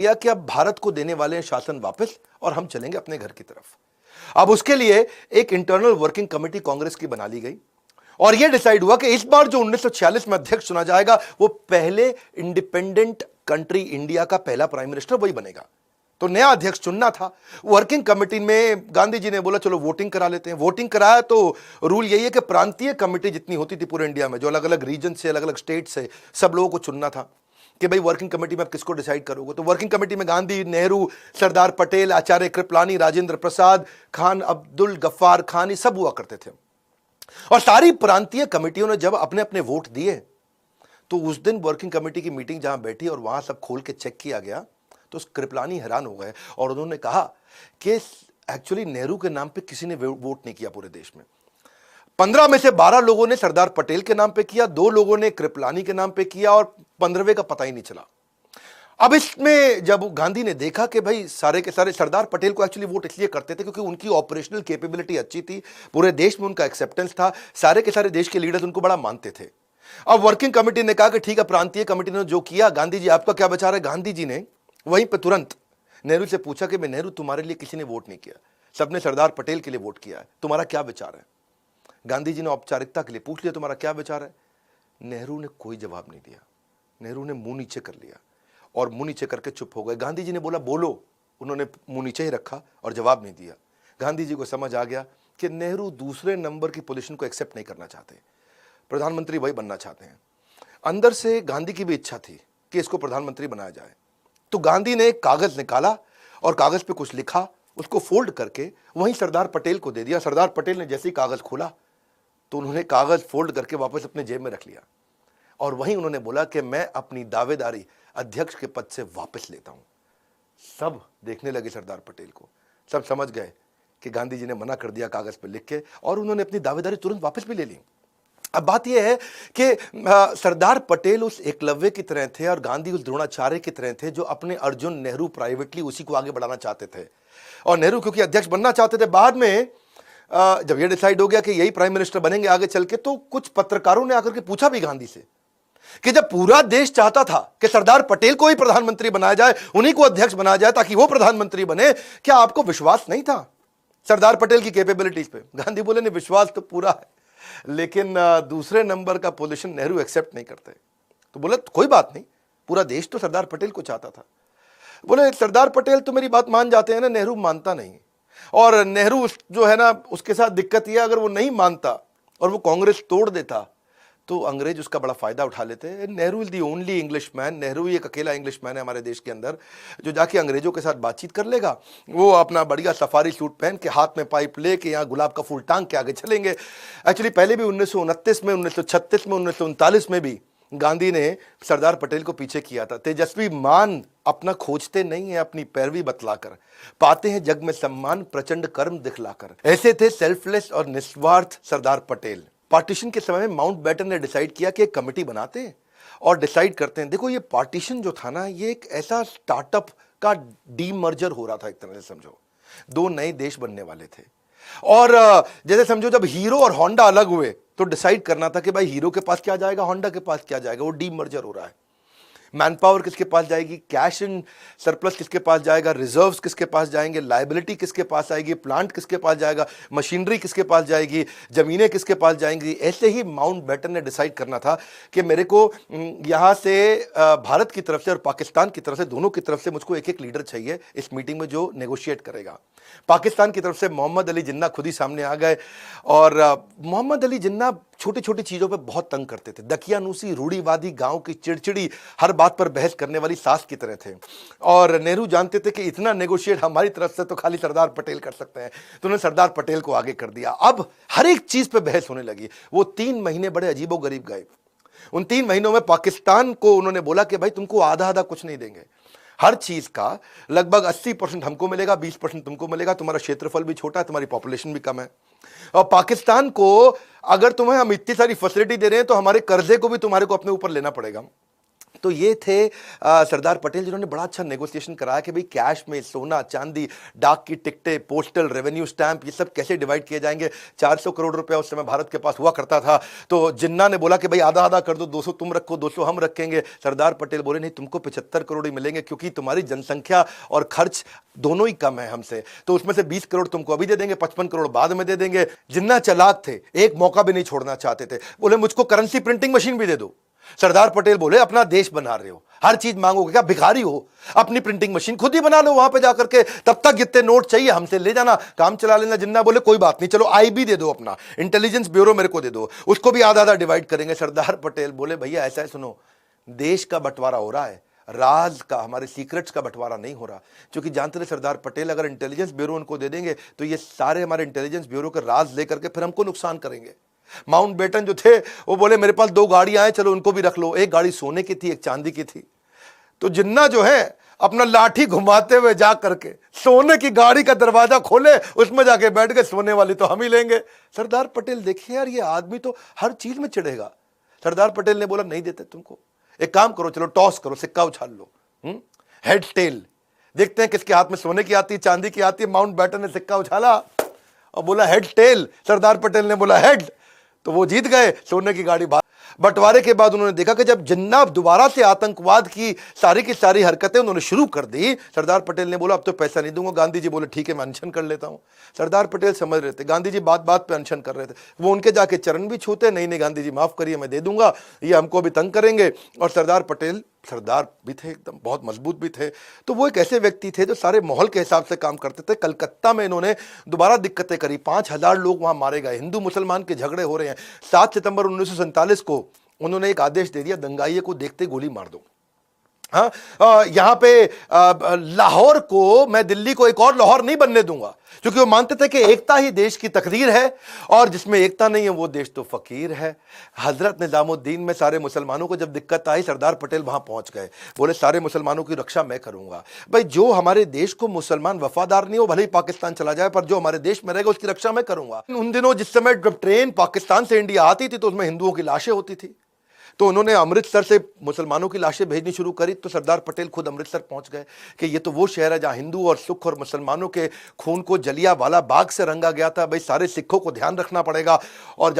या कि अब भारत को देने वाले हैं शासन वापस और हम चलेंगे अपने घर की तरफ। अब उसके लिए एक इंटरनल वर्किंग कमेटी कांग्रेस की बना ली गई और यह डिसाइड हुआ कि इस बार जो 1946 में अध्यक्ष चुना जाएगा वो पहले इंडिपेंडेंट कंट्री इंडिया का पहला प्राइम मिनिस्टर वही बनेगा। तो नया अध्यक्ष चुनना था। वर्किंग कमेटी में गांधी जी ने बोला चलो वोटिंग करा लेते हैं। वोटिंग कराया तो रूल यही है कि प्रांतीय कमेटी जितनी होती थी पूरे इंडिया में, जो अलग अलग रीजन से, अलग अलग स्टेट से, सब लोगों को चुनना था कि भाई वर्किंग कमेटी में आप किसको डिसाइड करोगे। तो वर्किंग कमेटी में गांधी, नेहरू, सरदार पटेल, आचार्य कृपलानी, राजेंद्र प्रसाद, खान अब्दुल गफ्फार खान, ये सब हुआ करते थे। और सारी प्रांतीय कमेटियों ने जब अपने अपने वोट दिए तो उस दिन वर्किंग कमेटी की मीटिंग जहां बैठी और वहां सब खोल के चेक किया गया तो कृपलानी हैरान हो गए और उन्होंने कहा कि एक्चुअली नेहरू के नाम पे किसी ने वोट नहीं किया पूरे देश में। 15 में से 12 लोगों ने सरदार पटेल के नाम पे किया, 2 लोगों ने कृपलानी के नाम पे किया और 15वें का पता ही नहीं चला। अब इसमें जब गांधी ने देखा कि भाई सारे के सारे सरदार पटेल को एक्चुअली वोट इसलिए करते थे क्योंकि उनकी ऑपरेशनल कैपेबिलिटी अच्छी थी, पूरे देश में उनका एक्सेप्टेंस था, सारे के सारे देश के लीडर्स उनको बड़ा मानते थे। अब वर्किंग कमेटी ने कहा कि ठीक है, प्रांतीय कमेटी ने जो किया, गांधी जी आपका क्या विचार है। गांधी जी ने वहीं पर तुरंत नेहरू से पूछा कि मैं नेहरू, तुम्हारे लिए किसी ने वोट नहीं किया, सबने सरदार पटेल के लिए वोट किया है, तुम्हारा क्या विचार है। गांधी जी ने औपचारिकता के लिए पूछ लिया तुम्हारा क्या विचार है। नेहरू ने कोई जवाब नहीं दिया। नेहरू ने मुंह नीचे कर लिया और मुंह नीचे करके चुप हो गए। गांधी जी ने बोला बोलो, उन्होंने मुंह नीचे ही रखा और जवाब नहीं दिया। गांधी जी को समझ आ गया कि नेहरू दूसरे नंबर की पोजीशन को एक्सेप्ट नहीं करना चाहते, प्रधानमंत्री वही बनना चाहते हैं। अंदर से गांधी की भी इच्छा थी कि इसको प्रधानमंत्री बनाया जाए। तो गांधी ने एक कागज निकाला और कागज पे कुछ लिखा, उसको फोल्ड करके वहीं सरदार पटेल को दे दिया। सरदार पटेल ने जैसे ही कागज खोला तो उन्होंने कागज फोल्ड करके वापस अपने जेब में रख लिया और वहीं उन्होंने बोला कि मैं अपनी दावेदारी अध्यक्ष के पद से वापस लेता हूं। सब देखने लगे सरदार पटेल को, सब समझ गए कि गांधी जी ने मना कर दिया कागज पर लिख के और उन्होंने अपनी दावेदारी तुरंत वापस भी ले ली। अब बात यह है कि सरदार पटेल उस एकलव्य की तरह थे और गांधी उस द्रोणाचार्य की तरह थे जो अपने अर्जुन नेहरू प्राइवेटली उसी को आगे बढ़ाना चाहते थे। और नेहरू क्योंकि अध्यक्ष बनना चाहते थे, बाद में जब यह डिसाइड हो गया कि यही प्राइम मिनिस्टर बनेंगे आगे चल के, तो कुछ पत्रकारों ने आकर के पूछा भी गांधी से कि जब पूरा देश चाहता था कि सरदार पटेल को ही प्रधानमंत्री बनाया जाए, उन्हीं को अध्यक्ष बनाया जाए ताकि वो प्रधानमंत्री बने, क्या आपको विश्वास नहीं था सरदार पटेल की कैपेबिलिटीज पे। गांधी बोले नहीं, विश्वास तो पूरा है, लेकिन दूसरे नंबर का पोजीशन नेहरू एक्सेप्ट नहीं करते। तो बोले कोई बात नहीं, पूरा देश तो सरदार पटेल को चाहता था। बोले सरदार पटेल तो मेरी बात मान जाते हैं ना, नेहरू मानता नहीं। और नेहरू जो है ना, उसके साथ दिक्कत यह, अगर वो नहीं मानता और वो कांग्रेस तोड़ देता तो अंग्रेज उसका बड़ा फायदा उठा लेते हैं। Nehru is the only English man, Nehru ही एक अकेला इंग्लिश मैन है हमारे देश के अंदर जो जाके अंग्रेजों के साथ बातचीत कर लेगा। वो अपना बढ़िया सफारी सूट पहन के, हाथ में पाइप लेके, यहाँ गुलाब का फूल टांग के आगे चलेंगे। एक्चुअली पहले भी 1929 में, 1936 में, 1939 में भी गांधी ने सरदार पटेल को पीछे किया था। तेजस्वी मान अपना खोजते नहीं है, अपनी पैरवी बतलाकर पाते हैं जग में सम्मान, प्रचंड कर्म दिखलाकर। ऐसे थे सेल्फलेस और निस्वार्थ सरदार पटेल। पार्टीशन के समय में माउंटबेटन ने डिसाइड किया कि एक कमेटी बनाते हैं और डिसाइड करते हैं। देखो ये पार्टीशन जो था ना, ये एक ऐसा स्टार्टअप का डीमर्जर हो रहा था, एक तरह से समझो 2 नए देश बनने वाले थे। और जैसे समझो जब हीरो और होंडा अलग हुए तो डिसाइड करना था कि भाई हीरो के पास क्या जाएगा, होंडा के पास क्या जाएगा। वो डीमर्जर हो रहा है। मैन पावर किसके पास जाएगी, कैश इन सरप्लस किसके पास जाएगा, रिजर्व्स किसके पास जाएंगे, लायबिलिटी किसके पास आएगी, प्लांट किसके पास जाएगा, मशीनरी किसके पास जाएगी, जमीनें किसके पास जाएंगी। ऐसे ही माउंटबेटन ने डिसाइड करना था कि मेरे को यहाँ से भारत की तरफ से और पाकिस्तान की तरफ से, दोनों की तरफ से मुझको एक एक लीडर चाहिए इस मीटिंग में जो नेगोशिएट करेगा। पाकिस्तान की तरफ से मोहम्मद अली जिन्ना खुद ही सामने आ गए और मोहम्मद अली जिन्ना छोटी छोटी चीजों पे बहुत तंग करते थे। दकियानूसी, रूढ़ीवादी, गांव की चिड़चिड़ी, हर बात पर बहस करने वाली सास की तरह थे। और नेहरू जानते थे कि इतना नेगोशिएट हमारी तरफ से तो खाली सरदार पटेल कर सकते हैं, तो उन्होंने सरदार पटेल को आगे कर दिया। अब हर एक चीज पे बहस होने लगी। वो 3 महीने बड़े अजीबोगरीब गए। उन 3 महीनों में पाकिस्तान को उन्होंने बोला कि भाई तुमको आधा आधा कुछ नहीं देंगे, हर चीज का लगभग 80% हमको मिलेगा, 20% तुमको मिलेगा। तुम्हारा क्षेत्रफल भी छोटा है, तुम्हारी पॉपुलेशन भी कम है। और पाकिस्तान को अगर तुम्हें हम इतनी सारी फैसिलिटी दे रहे हैं तो हमारे कर्जे को भी तुम्हारे को अपने ऊपर लेना पड़ेगा। तो ये थे सरदार पटेल, जिन्होंने बड़ा अच्छा नेगोशिएशन कराया कि भाई कैश में सोना चांदी, डाक की टिकटें, पोस्टल रेवेन्यू स्टैंप, ये सब कैसे डिवाइड किए जाएंगे। 400 करोड़ रुपया उस समय भारत के पास हुआ करता था। तो जिन्ना ने बोला कि भाई आधा आधा कर दो, 200 तुम रखो 200 हम रखेंगे। सरदार पटेल बोले नहीं, तुमको 75 करोड़ ही मिलेंगे, क्योंकि तुम्हारी जनसंख्या और खर्च दोनों ही कम है हमसे, तो उसमें से 20 करोड़ तुमको अभी दे देंगे, 55 करोड़ बाद में दे देंगे। जिन्ना चालाक थे, एक मौका भी नहीं छोड़ना चाहते थे। बोले मुझको करेंसी प्रिंटिंग मशीन भी दे दो। सरदार पटेल बोले अपना देश बना रहे हो, हर चीज मांगोगे क्या, भिखारी हो, अपनी प्रिंटिंग मशीन खुद ही बना लो वहां पे जाकर के, तब तक जितने नोट चाहिए हमसे ले जाना, काम चला लेना। जिन्ना बोले कोई बात नहीं, चलो आईबी दे दो, अपना इंटेलिजेंस ब्यूरो मेरे को दे दो, उसको भी आधा आधा डिवाइड करेंगे। सरदार पटेल बोले भैया ऐसा है, सुनो, देश का बंटवारा हो रहा है, राज का, हमारे सीक्रेट्स का बंटवारा नहीं हो रहा। क्योंकि जानते थे सरदार पटेल, अगर इंटेलिजेंस ब्यूरो उनको दे देंगे तो ये सारे हमारे इंटेलिजेंस ब्यूरो के राज लेकर के फिर हमको नुकसान करेंगे। माउंट बेटन जो थे वो बोले मेरे पास 2 गाड़ियां हैं, चलो उनको भी रख लो। एक गाड़ी सोने की थी, एक चांदी की थी। तो जिन्ना जो है अपना लाठी घुमाते हुए जा करके सोने की गाड़ी का दरवाजा खोले, उसमें जाके बैठ गए, सोने वाली तो हम ही लेंगे। सरदार पटेल देखिए यार, ये आदमी तो हर चीज में चिढ़ेगा। सरदार पटेल ने बोला नहीं देते तुमको, एक काम करो, चलो टॉस करो, सिक्का उछाल लो, हेड टेल, देखते हैं किसके हाथ में सोने की आती है चांदी की आती है। माउंट बैटन ने सिक्का उछाला और बोला हेड टेल, सरदार पटेल ने बोला हेड, तो वो जीत गए, सोने की गाड़ी। बंटवारे के बाद उन्होंने देखा कि जब जिन्ना दोबारा से आतंकवाद की सारी हरकतें उन्होंने शुरू कर दी, सरदार पटेल ने बोला अब तो पैसा नहीं दूंगा। गांधी जी बोले ठीक है मैं अनशन कर लेता हूं। सरदार पटेल समझ रहे थे, गांधी जी बात बात पे अनशन कर रहे थे, वो उनके जाके चरण भी छूते, नहीं नहीं गांधी जी माफ करिए मैं दे दूंगा, ये हमको भी तंग करेंगे। और सरदार पटेल सरदार भी थे, एकदम बहुत मजबूत भी थे। तो वो एक ऐसे व्यक्ति थे जो सारे माहौल के हिसाब से काम करते थे। कलकत्ता में इन्होंने दोबारा दिक्कतें करी, 5000 लोग वहां मारे गए, हिंदू मुसलमान के झगड़े हो रहे हैं। 7 सितंबर 1947 को उन्होंने एक आदेश दे दिया, दंगाइये को देखते गोली मार दो। हाँ, यहां पे लाहौर को, मैं दिल्ली को एक और लाहौर नहीं बनने दूंगा, क्योंकि वो मानते थे कि एकता ही देश की तकदीर है, और जिसमें एकता नहीं है वो देश तो फकीर है। हजरत निजामुद्दीन में सारे मुसलमानों को जब दिक्कत आई, सरदार पटेल वहां पहुंच गए, बोले सारे मुसलमानों की रक्षा मैं करूंगा। भाई जो हमारे देश को मुसलमान वफादार नहीं हो, भले ही पाकिस्तान चला जाए, पर जो हमारे देश में रहेगा उसकी रक्षा मैं करूंगा। उन दिनों जिस समय जब ट्रेन पाकिस्तान से इंडिया आती थी तो उसमें हिंदुओं की लाशें होती थी, तो उन्होंने अमृतसर से मुसलमानों की लाशें भेजनी शुरू करी। तो सरदार पटेल खुद अमृतसर पहुंच गए कि ये तो वो शहर है जहां हिंदू और सिख और मुसलमानों के खून को जलियांवाला बाग से रंगा गया था। भाई सारे सिखों को ध्यान रखना पड़ेगा। और